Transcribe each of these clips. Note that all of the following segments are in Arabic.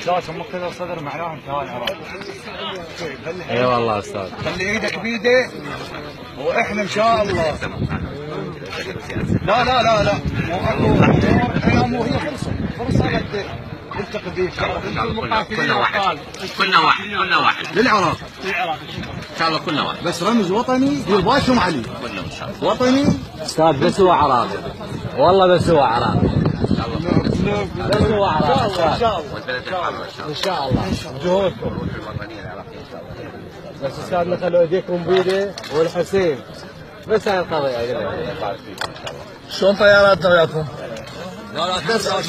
اساسهم كذا صدر معناهم كان عراق. اي والله استاذ. خلي ايدك بيده واحنا ان شاء الله. لا لا لا لا مو اكو امور، مو هي فرصه نلتقي فيه. كلنا واحد كلنا واحد للعراق ان شاء الله كلنا واحد. بس رمز وطني يباشم عليه كلنا ان شاء الله وطني استاذ. بس هو عراقي والله، بس هو عراقي بس هو عراقي ان شاء الله والبلد الحر ان شاء الله جهودكم. الوطنيه العراقيه ان شاء الله. بس استاذنا خلوا ايديكم بيده والحسين بس هاي القضيه. شلون طياراتنا وياكم؟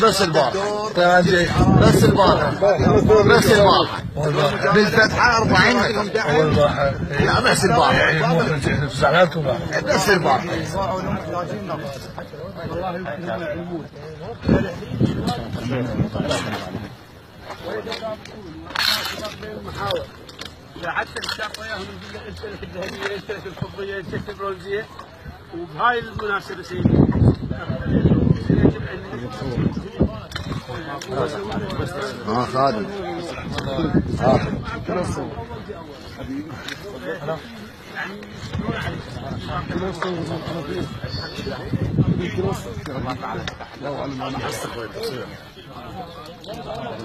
بس البارحة طيران جيد، بس البارحة بالفتحة 40 والبارحة لا بس البارحة يعني مو زعلانكم بس البارحة. حتى الشرط وياهم الذهبيه، الشركه الفضيه، الشركه البرونزيه، وبهاي المناسبه سيدي خادم